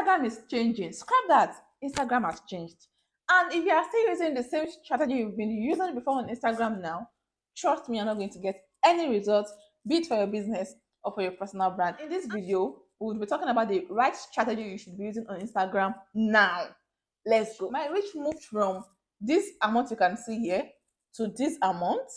Instagram is changing. Scrap that. Instagram has changed. And if you are still using the same strategy you've been using before on Instagram now, trust me, you're not going to get any results, be it for your business or for your personal brand. In this video, we'll be talking about the right strategy you should be using on Instagram now. Let's go. My reach moved from this amount you can see here to this amount,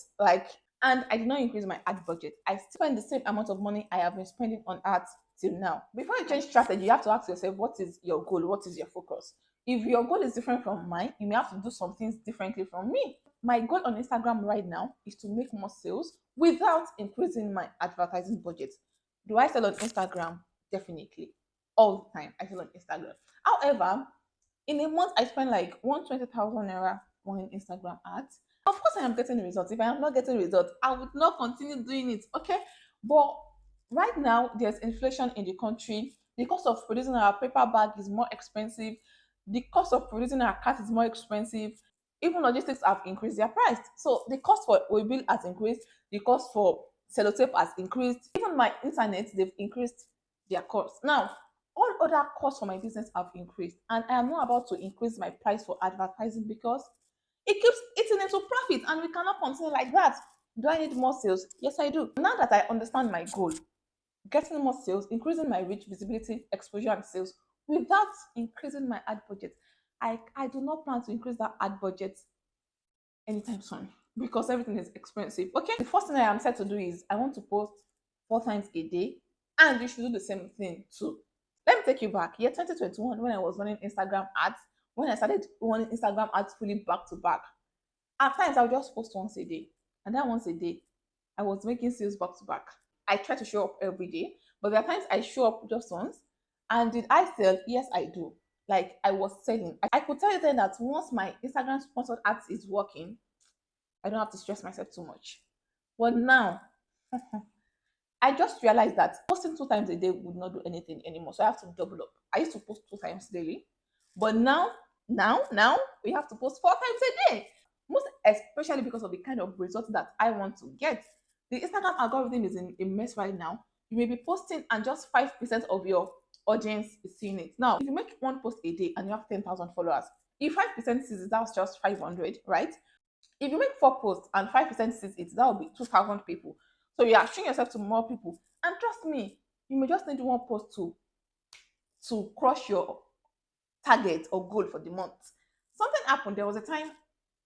and I did not increase my ad budget. I still spend the same amount of money I have been spending on ads till now. Before you change strategy, you have to ask yourself, what is your goal? What is your focus? If your goal is different from mine, you may have to do some things differently from me. My goal on Instagram right now is to make more sales without increasing my advertising budget. Do I sell on Instagram? Definitely. All the time, I sell on Instagram. However, in a month, I spend like 120,000 naira on Instagram ads. Of course, I am getting results. If I am not getting results, I would not continue doing it. Okay. But right now, there's inflation in the country. The cost of producing our paper bag is more expensive. The cost of producing our cat is more expensive. Even logistics have increased their price. So the cost for bill has increased. The cost for sellotape has increased. Even my internet, they've increased their cost. Now, all other costs for my business have increased, and I am not about to increase my price for advertising because it keeps eating into profit, and we cannot continue like that. Do I need more sales? Yes, I do. Now that I understand my goal, getting more sales, increasing my reach, visibility, exposure, and sales without increasing my ad budget, I do not plan to increase that ad budget anytime soon because everything is expensive. Okay, the first thing I am set to do is I want to post 4 times a day, and you should do the same thing too. Let me take you back. Year 2021, when I was running Instagram ads, when I started running Instagram ads fully back to back, at times I would just post once a day, and that once a day, I was making sales back to back. I try to show up every day, but there are times I show up just once. And did I sell? Yes, I do. Like I was selling. I could tell you then that once my Instagram sponsored ads is working, I don't have to stress myself too much. But now, I just realized that posting 2 times a day would not do anything anymore. So I have to double up. I used to post 2 times daily, but now we have to post 4 times a day. Most especially because of the kind of results that I want to get. The Instagram algorithm is in a mess right now. You may be posting and just 5% of your audience is seeing it. Now, if you make one post a day and you have 10,000 followers, if 5% sees it, that's just 500, right? If you make 4 posts and 5% sees it, that will be 2,000 people. So you are showing yourself to more people. And trust me, you may just need one post to crush your target or goal for the month. Something happened. There was a time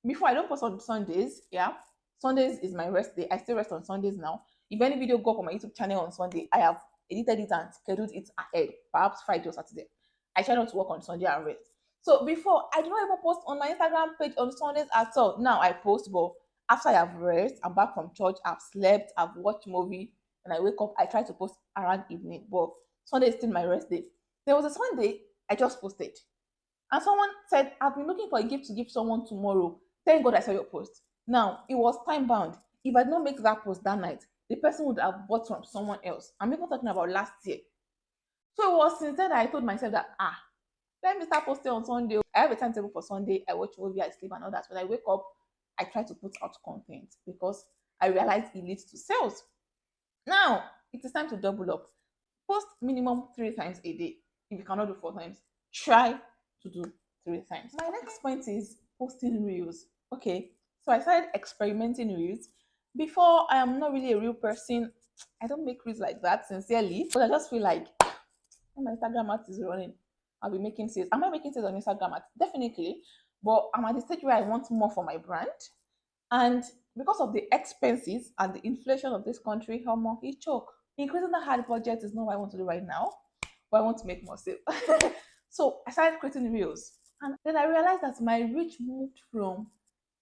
before I don't post on Sundays. Yeah, Sundays is my rest day. I still rest on Sundays now. If any video go up on my YouTube channel on Sunday, I have edited it and scheduled it ahead, perhaps Friday or Saturday. I try not to work on Sunday and rest. So before, I do not even post on my Instagram page on Sundays at all. Now I post, but after I have rest, I'm back from church, I've slept, I've watched movie, and I wake up, I try to post around evening. But Sunday is still my rest day. There was a Sunday I just posted. And someone said, I've been looking for a gift to give someone tomorrow. Thank God I saw your post. Now, it was time bound. If I did not make that post that night, the person would have bought from someone else. I'm even talking about last year. So it was since then that I told myself that, let me start posting on Sunday. I have a timetable for Sunday. I watch movie, I sleep, and all that. When I wake up, I try to put out content because I realize it leads to sales. Now, it is time to double up. Post minimum 3 times a day. If you cannot do 4 times, try to do 3 times. My next point is posting reels. Okay, so I started experimenting reels. Before, I am not really a real person. I don't make reels like that, sincerely, but I just feel like when my Instagram ad is running, I'll be making sales. Am I making sales on Instagram ad? Definitely, but I'm at the stage where I want more for my brand, and because of the expenses and the inflation of this country, how much it choke. Increasing the hard budget is not what I want to do right now, but I want to make more sales. So I started creating reels. And then I realized that my reach moved from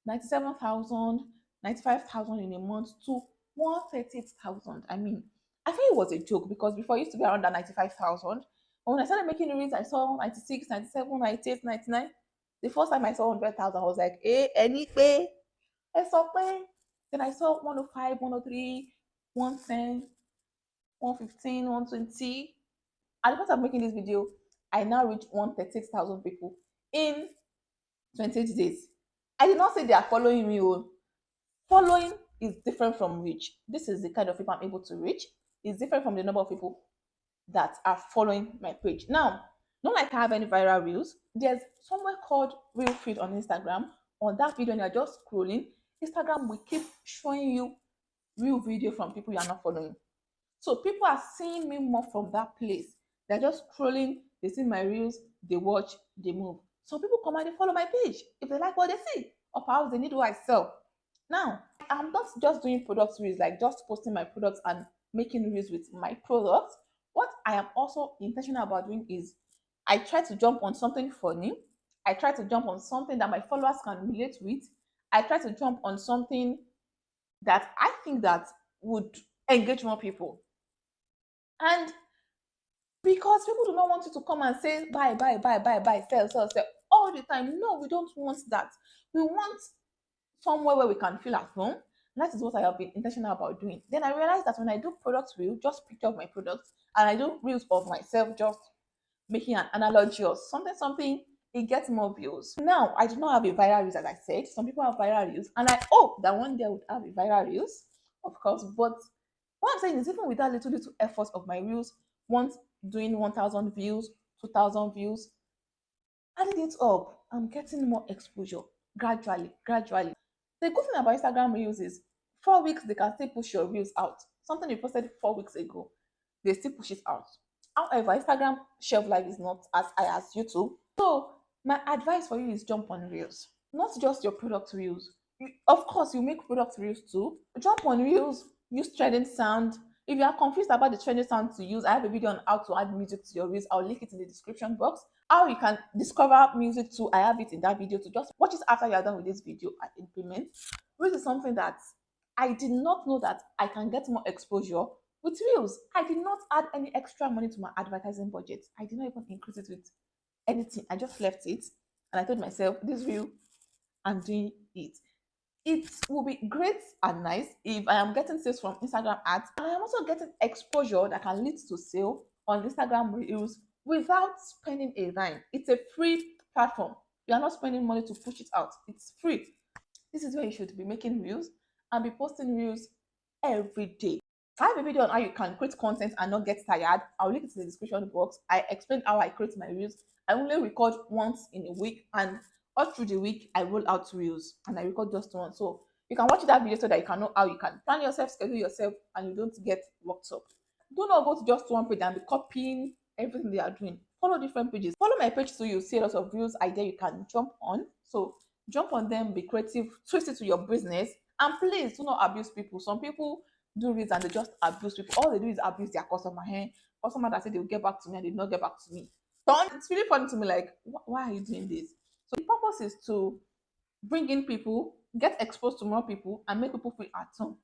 97,000, 95,000 in a month to 138,000. I mean, I think it was a joke because before it used to be around that 95,000. But when I started making reels, I saw 96, 97, 98, 99. The first time I saw 100,000, I was like, any pay? I saw pay. Then I saw 105, 103, 110, 115, 120. At the point of making this video, I now reach 136,000 people in 28 days. I did not say they are following me. Oh. Following is different from reach. This is the kind of people I'm able to reach. It's different from the number of people that are following my page. Now, Not like I have any viral reels. There's somewhere called Reel Feed on Instagram. On that video, and you're just scrolling, Instagram will keep showing you real video from people you are not following. So people are seeing me more from that place. They're just scrolling, they see my reels, they watch, they move. Some people come and they follow my page if they like what they see, or perhaps they need what I sell. Now, I'm not just doing product reels, like just posting my products and making reels with my products. What I am also intentional about doing is I try to jump on something funny. I try to jump on something that my followers can relate with. I try to jump on something that I think that would engage more people. And because people do not want you to come and say buy, buy, buy, buy, buy, sell, sell, sell all the time. No, we don't want that. We want somewhere where we can feel at home. That is what I have been intentional about doing. Then I realized that when I do product reel, just picture of my products, and I do reels of myself, just making an analogy or something, it gets more views. Now, I do not have a viral reels, as I said. Some people have viral reels, and I hope that one day I would have a viral reels, of course. But what I'm saying is, even with that little effort of my reels, once doing 1,000 views, 2,000 views, adding it up, I'm getting more exposure gradually, gradually. The good thing about Instagram Reels is 4 weeks they can still push your Reels out. Something you posted 4 weeks ago, they still push it out. However, Instagram shelf life is not as high as YouTube. So my advice for you is jump on Reels, not just your product Reels. Of course, you make product Reels too. Jump on Reels, use trending sound. If you are confused about the trending sound to use, I have a video on how to add music to your Reels. I'll link it in the description box. How you can discover music too, I have it in that video, to just watch it after you are done with this video and implement. Which is something that I did not know that I can get more exposure with Reels. I did not add any extra money to my advertising budget. I did not even increase it with anything. I just left it and I told myself, this Reel, I'm doing it. It will be great and nice if I am getting sales from Instagram ads, and I am also getting exposure that can lead to sale on Instagram Reels without spending a dime. It's a free platform. You are not spending money to push it out. It's free. This is where you should be making reels and be posting reels every day. I have a video on how you can create content and not get tired. I'll link it in the description box. I explain how I create my reels. I only record once in a week, and all through the week I roll out reels and I record just once. So you can watch that video so that you can know how you can plan yourself, schedule yourself, and you don't get worked up. Do not go to just one page and be copying everything they are doing. Follow different pages. Follow my page so you see a lot of reels idea you can jump on. So jump on them, be creative, twist it to your business, and please do not abuse people. Some people do reels and they just abuse people. All they do is abuse their customer. Hey, customer that said they will get back to me and they did not get back to me. So it's really funny to me, like, why are you doing this? So the purpose is to bring in people, get exposed to more people, and make people feel at home.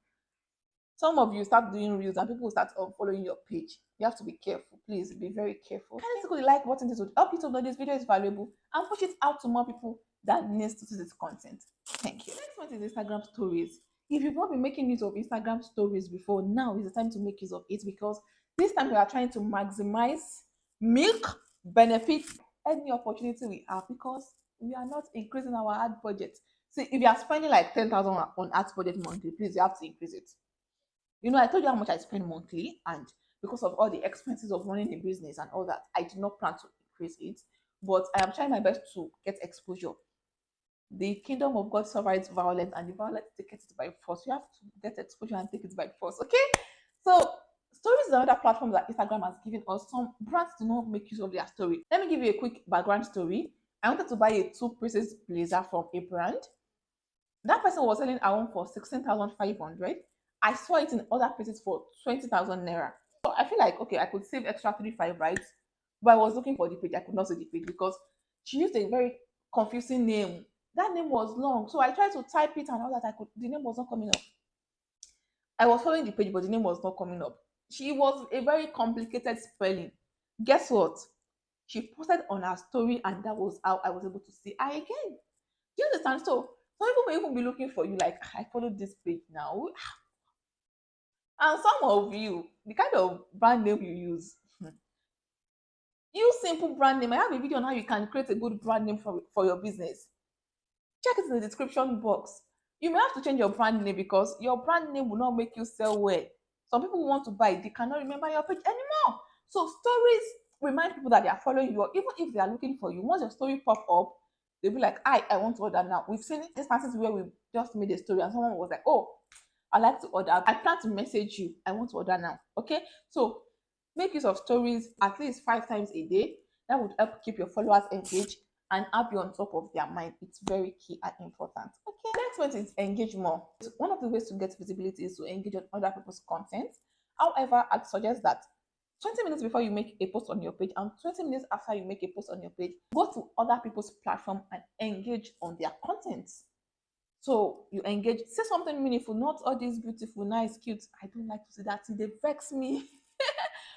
Some of you start doing reels and people start following your page. You have to be careful. Please be very careful. Kindly click the like button. This would help you to know this video is valuable and push it out to more people that needs to see this content. Thank you. Next one is Instagram stories. If you've not been making use of Instagram stories before, now is the time to make use of it, because this time we are trying to maximize milk benefit any opportunity we have, because we are not increasing our ad budget. See, if you are spending like 10,000 on ads budget monthly, please, you have to increase it. You know, I told you how much I spend monthly, and because of all the expenses of running a business and all that, I did not plan to increase it. But I am trying my best to get exposure. The kingdom of God suffers violence, and the violence take it by force. You have to get exposure and take it by force. Okay? So stories is another platform that Instagram has given us. Some brands do not make use of their story. Let me give you a quick background story. I wanted to buy a 2 pieces blazer from a brand. That person was selling our own for 16,500. I saw it in other places for 20,000 naira. So I feel like, okay, I could save extra 35, right? But I was looking for the page. I could not see the page because she used a very confusing name. That name was long. So I tried to type it and all that. The name was not coming up. I was following the page, but the name was not coming up. She was a very complicated spelling. Guess what? She posted on her story, and that was how I was able to see her again. Do you understand? So some people may even be looking for you, like, I followed this page now. And some of you, the kind of brand name you use simple brand name. I have a video on how you can create a good brand name for your business. Check it in the description box. You may have to change your brand name because your brand name will not make you sell well. Some people want to buy, they cannot remember your page anymore. So stories remind people that they are following you, or even if they are looking for you, once your story pop up, they'll be like, I want to order now. We've seen instances where we just made a story and someone was like, oh, I like to order. I plan to message you. I want to order now. Okay. So make use of stories at least 5 times a day. That would help keep your followers engaged and have you on top of their mind. It's very key and important. Okay. Next one is engage more. One of the ways to get visibility is to engage on other people's content. However, I'd suggest that 20 minutes before you make a post on your page and 20 minutes after you make a post on your page, go to other people's platform and engage on their content. So you engage, say something meaningful, not all these beautiful, nice, cute. I don't like to see that. They vex me.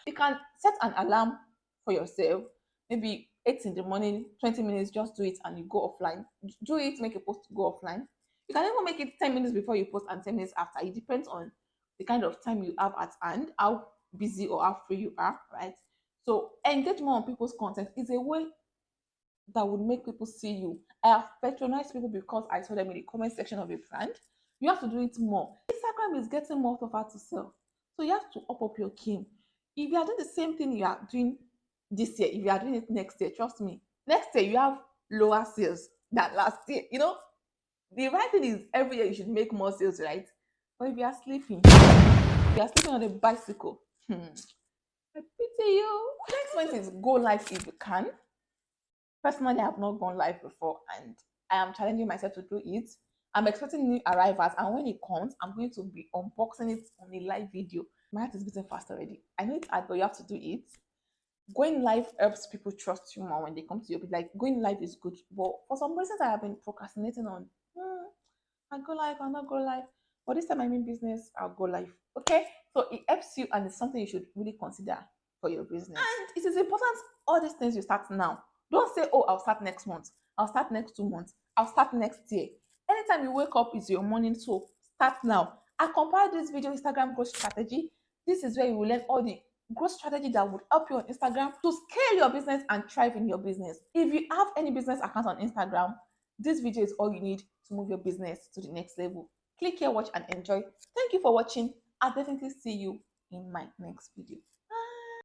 You can set an alarm for yourself, maybe 8 in the morning, 20 minutes, just do it and you go offline. Do it, make a post, go offline. You can even make it 10 minutes before you post and 10 minutes after. It depends on the kind of time you have at hand, how busy or how free you are, right? So engage more on people's content is a way that would make people see you. I have patronized people because I saw them in the comment section of a brand. You have to do it more. Instagram is getting more tougher to sell. So you have to up your game. If you are doing the same thing you are doing this year, if you are doing it next year, trust me, next year you have lower sales than last year. You know, the right thing is every year you should make more sales, right? But if you are sleeping, if you are sleeping on a bicycle, I pity you. Next one is go live if you can. Personally, I have not gone live before and I am challenging myself to do it. I'm expecting new arrivals, and when it comes, I'm going to be unboxing it on a live video. My heart is beating fast already. I know it's hard, but you have to do it. Going live helps people trust you more when they come to you. Like going live is good, but for some reasons I have been procrastinating on. I'll go live, I'll not go live. But this time I'm in business, I'll go live. Okay, so it helps you, and it's something you should really consider for your business. And it is important all these things you start now. Don't say, oh, I'll start next month, I'll start next 2 months, I'll start next year. Anytime you wake up is your morning, so start now. I compiled this video, Instagram growth strategy. This is where you will learn all the growth strategy that would help you on Instagram to scale your business and thrive in your business. If you have any business account on Instagram, this video is all you need to move your business to the next level. Click here, watch, and enjoy. Thank you for watching. I'll definitely see you in my next video.